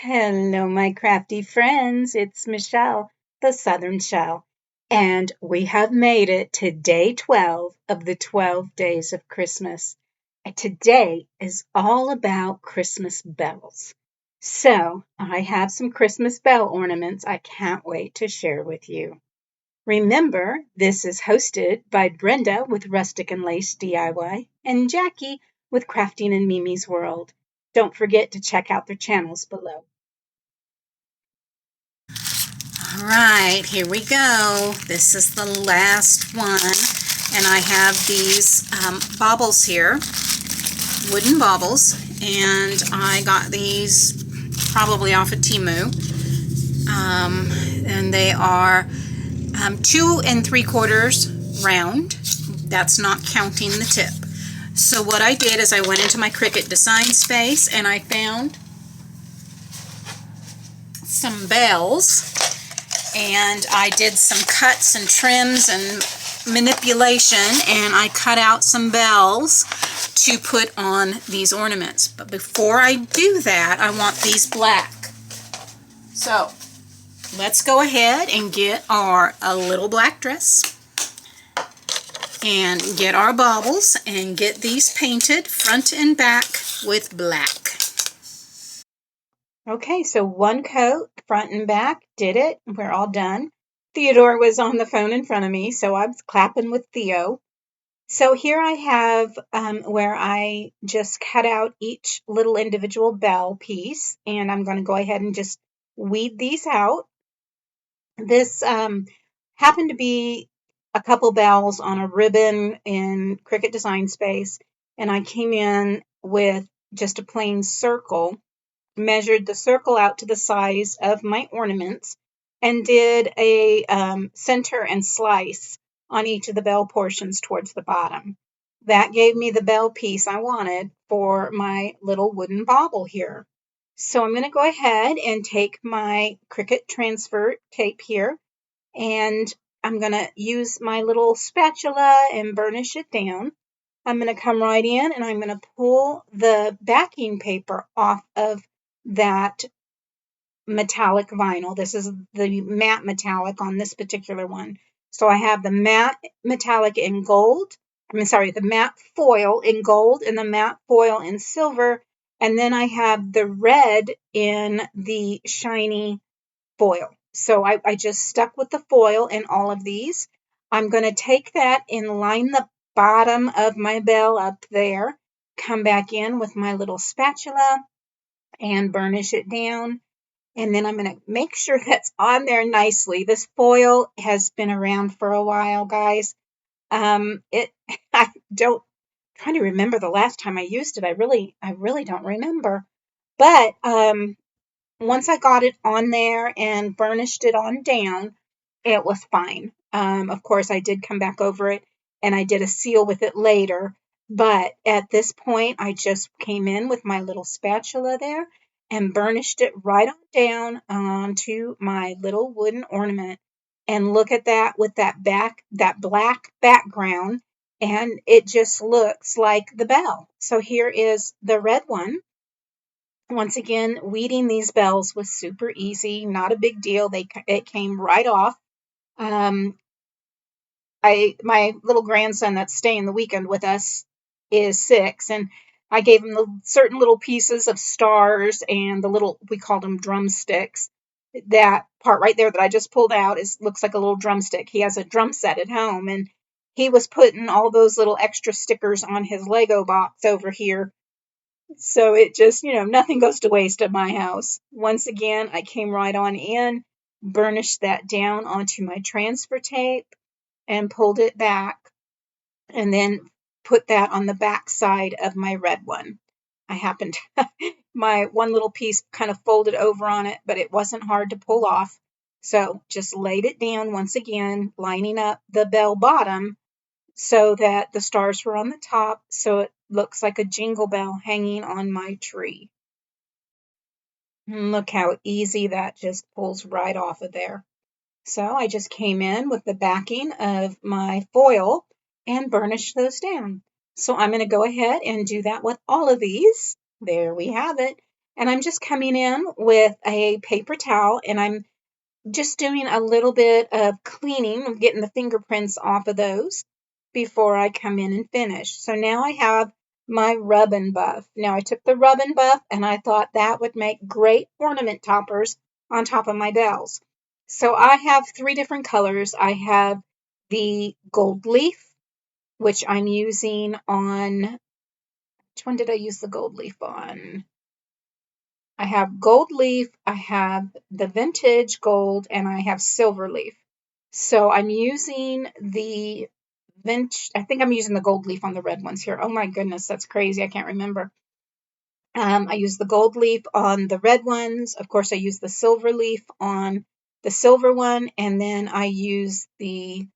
Hello, my crafty friends. It's Michelle, the Southern Shell, and we have made it to day 12 of the 12 days of Christmas. And today is all about Christmas bells. So, I have some Christmas bell ornaments I can't wait to share with you. Remember, this is hosted by Brenda with Rustic and Lace DIY and Jackie with Crafting and Mimi's World. Don't forget to check out their channels below. All right, here we go. This is the last one, and I have these baubles here, wooden baubles, and I got these probably off of Temu, and they are 2 3/4 round. That's not counting the tip. So what I did is I went into my Cricut design space and I found some bells, and I did some cuts and trims and manipulation, and I cut out some bells to put on these ornaments. But before I do that, I want these black. So let's go ahead and get a little black dress and get our baubles and get these painted front and back with black. Okay, so one coat, front and back, did it. We're all done. Theodore was on the phone in front of me, so I was clapping with Theo. So here I have where I just cut out each little individual bell piece, and I'm going to go ahead and just weed these out. This happened to be a couple bells on a ribbon in Cricut Design Space, and I came in with just a plain circle, measured the circle out to the size of my ornaments, and did a center and slice on each of the bell portions towards the bottom. That gave me the bell piece I wanted for my little wooden bauble here. So I'm going to go ahead and take my Cricut transfer tape here, and I'm going to use my little spatula and burnish it down. I'm going to come right in and I'm going to pull the backing paper off of that metallic vinyl. This is the matte metallic on this particular one. So I have the matte metallic in gold. The matte foil in gold and the matte foil in silver. And then I have the red in the shiny foil. So I just stuck with the foil in all of these. I'm going to take that and line the bottom of my bell up there, come back in with my little spatula and burnish it down. And then I'm going to make sure that's on there nicely. This foil has been around for a while, guys. It I don't trying to remember the last time I used it. I really don't remember. But once I got it on there and burnished it on down, it was fine. Of course, I did come back over it and I did a seal with it later. But at this point, I just came in with my little spatula there and burnished it right on down onto my little wooden ornament. And look at that with that black background, and it just looks like the bell. So here is the red one. Once again, weeding these bells was super easy, not a big deal. It came right off. Um, my little grandson that's staying the weekend with us is 6, and I gave him the certain little pieces of stars and the little, we called them drumsticks. That part right there that I just pulled out looks like a little drumstick. He has a drum set at home, and he was putting all those little extra stickers on his Lego box over here, so it just, nothing goes to waste at my house. Once again, I came right on in, burnished that down onto my transfer tape, and pulled it back, and then put that on the back side of my red one. I happened my one little piece kind of folded over on it, but it wasn't hard to pull off. So just laid it down once again, lining up the bell bottom so that the stars were on the top, so it looks like a jingle bell hanging on my tree. And look how easy that just pulls right off of there. So I just came in with the backing of my foil and burnished those down. So I'm going to go ahead and do that with all of these. There we have it. And I'm just coming in with a paper towel and I'm just doing a little bit of cleaning of getting the fingerprints off of those before I come in and finish. So now I have my rub and buff. Now I took the rub and buff and I thought that would make great ornament toppers on top of my bells. So I have 3 different colors. I have the gold leaf, which I'm using on, which one did I use the gold leaf on? I have gold leaf, I have the vintage gold, and I have silver leaf. So I'm using the vintage, I think I'm using the gold leaf on the red ones here. Oh my goodness, that's crazy. I can't remember. I use the gold leaf on the red ones. Of course, I use the silver leaf on the silver one, and then I use the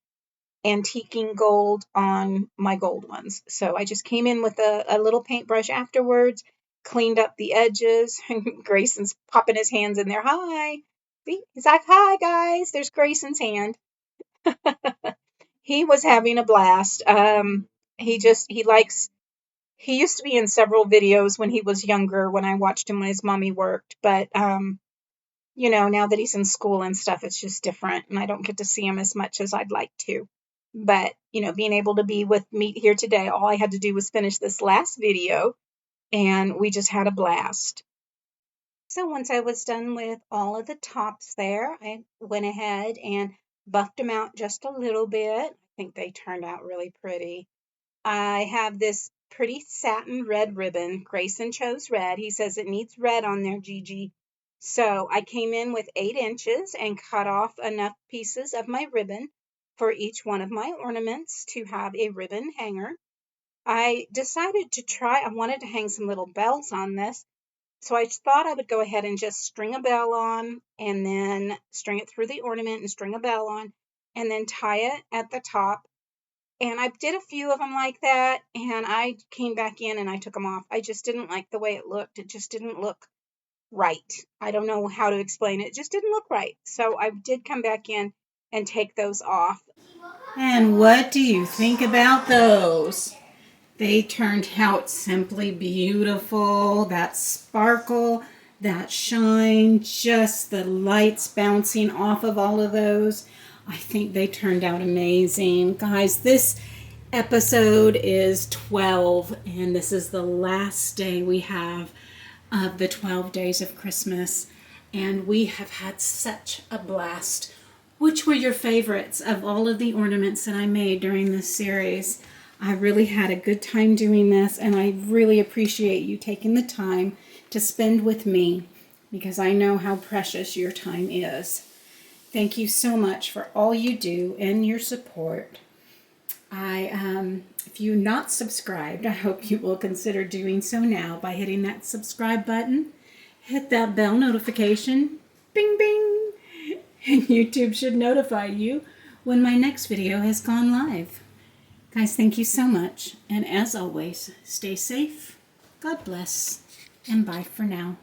antiquing gold on my gold ones. So I just came in with a little paintbrush afterwards, cleaned up the edges. Grayson's popping his hands in there. Hi. See, he's like, hi guys. There's Grayson's hand. He was having a blast. He used to be in several videos when he was younger when I watched him when his mommy worked, but now that he's in school and stuff, it's just different, and I don't get to see him as much as I'd like to. But, being able to be with me here today, all I had to do was finish this last video, and we just had a blast. So once I was done with all of the tops there, I went ahead and buffed them out just a little bit. I think they turned out really pretty. I have this pretty satin red ribbon. Grayson chose red. He says it needs red on there, Gigi. So I came in with 8 inches and cut off enough pieces of my ribbon for each one of my ornaments to have a ribbon hanger. I decided I wanted to hang some little bells on this. So I thought I would go ahead and just string a bell on and then string it through the ornament and string a bell on and then tie it at the top. And I did a few of them like that, and I came back in and I took them off. I just didn't like the way it looked. It just didn't look right. I don't know how to explain it. It just didn't look right. So I did come back in and take those off. And what do you think about those? They turned out simply beautiful. That sparkle, that shine, just the lights bouncing off of all of those. I think they turned out amazing. Guys, this episode is 12, and this is the last day we have of the 12 days of Christmas. And we have had such a blast. Which were your favorites of all of the ornaments that I made during this series? I really had a good time doing this, and I really appreciate you taking the time to spend with me because I know how precious your time is. Thank you so much for all you do and your support. If you're not subscribed, I hope you will consider doing so now by hitting that subscribe button. Hit that bell notification. Bing, bing. And YouTube should notify you when my next video has gone live. Guys, thank you so much. And as always, stay safe, God bless, and bye for now.